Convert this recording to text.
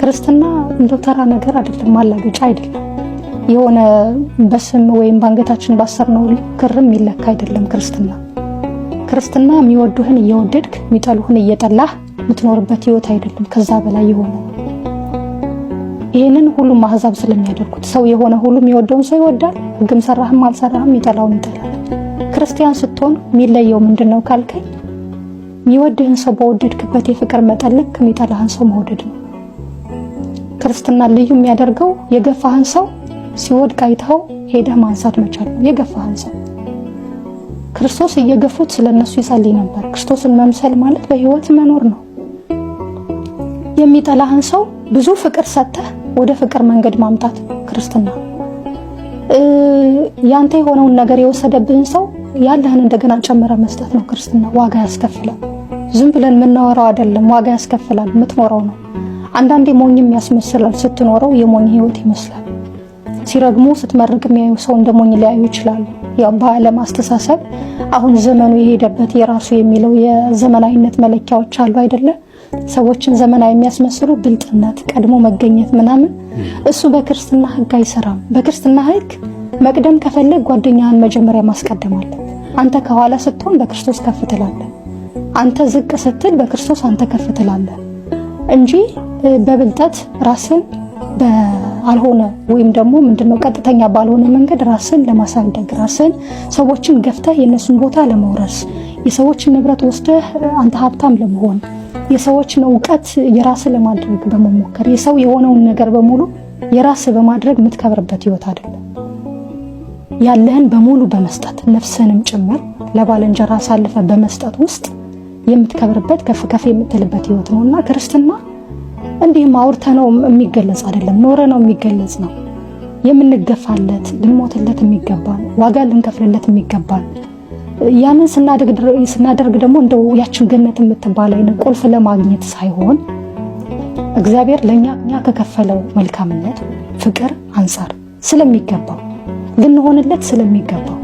ክርስትና እንደ ተራ ነገር አይደለም፣ ማላገጫ አይደለም። የሆነ በስም ወይም ባንገታችን ባሰርነው ክርም ይለካ አይደለም ክርስትና የሚወዱህን እየወደድክ የሚጠሉህን እየጠላህ የምትኖርበት ህይወት አይደለም። ከዛ በላይ የሆነ ይሄንን ሁሉም አህዛብ ስለሚያደርጉት ሰው የሆነ ሁሉም የሚወደውን ሰው ይወዳል፣ ህግም ሰራህም አልሰራህም ይጠላውን ይጠላል። ክርስቲያን ስትሆን የሚለየው ምንድነው ካልከኝ የሚወድህን ሰው በወደድክበት የፍቅር መጠን ልክ የሚጠላህን ሰው መውደድ ነው። ክርስትና ልዩ የሚያደርገው የገፋህን ሰው ሲወድቅ አይተው ሄደህ ማንሳት መቻል ነው። የገፋህን ሰው ክርስቶስ እየገፉት ስለነሱ ይጸልይ ነበር። ክርስቶስን መምሰል ማለት በህይወት መኖር ነው። የሚጠላህን ሰው ብዙ ፍቅር ሰጥተህ ወደ ፍቅር መንገድ ማምጣት ክርስትና። ያንተ የሆነውን ነገር የወሰደብህን ሰው ያለህን እንደገና ጨምረ መስጠት ነው ክርስትና። ዋጋ ያስከፍላል። ዝም ብለን የምናወራው አይደለም፣ ዋጋ ያስከፍላል። የምትኖረው ነው። አንዳንዴ ሞኝም ያስመስላል። ስትኖረው የሞኝ ህይወት ይመስላል። ሲረግሙ ስትመርቅ የሚያዩ ሰው እንደሞኝ ሊያዩ ይችላሉ። ያው በዓለም አስተሳሰብ አሁን ዘመኑ የሄደበት የራሱ የሚለው የዘመናዊነት መለኪያዎች አሉ አይደለ? ሰዎችን ዘመናዊ የሚያስመስሉ ብልጥነት፣ ቀድሞ መገኘት ምናምን፣ እሱ በክርስትና ህግ አይሰራም። በክርስትና ህግ መቅደም ከፈለግ ጓደኛህን መጀመሪያ ማስቀደም አለ። አንተ ከኋላ ስትሆን በክርስቶስ ከፍ ትላለህ። አንተ ዝቅ ስትል በክርስቶስ አንተ ከፍ ትላለህ እንጂ በብልጠት ራስን በአልሆነ ወይም ደግሞ ምንድነው ቀጥተኛ ባልሆነ መንገድ ራስን ለማሳደግ ራስን ሰዎችን ገፍተህ የነሱን ቦታ ለመውረስ የሰዎችን ንብረት ወስደህ አንተ ሀብታም ለመሆን የሰዎችን ዕውቀት የራስ ለማድረግ በመሞከር የሰው የሆነውን ነገር በሙሉ የራስ በማድረግ የምትከብርበት ህይወት አይደለም። ያለህን በሙሉ በመስጠት ነፍስህንም ጭምር ለባልንጀራ አሳልፈ በመስጠት ውስጥ የምትከብርበት ከፍ ከፍ የምትልበት ህይወት ነውና ክርስትና እንዲህም አውርተነው የሚገለጽ አይደለም፣ ኖረነው የሚገለጽ ነው። የምንገፋለት ልንሞትለት የሚገባን ዋጋ ልንከፍልለት የሚገባን ያንን ስናደርግ ደግሞ እንደው ያችን ገነት የምትባል አይነት ቁልፍ ለማግኘት ሳይሆን እግዚአብሔር ለኛ ከከፈለው መልካምነት ፍቅር አንፃር ስለሚገባው ልንሆንለት ስለሚገባው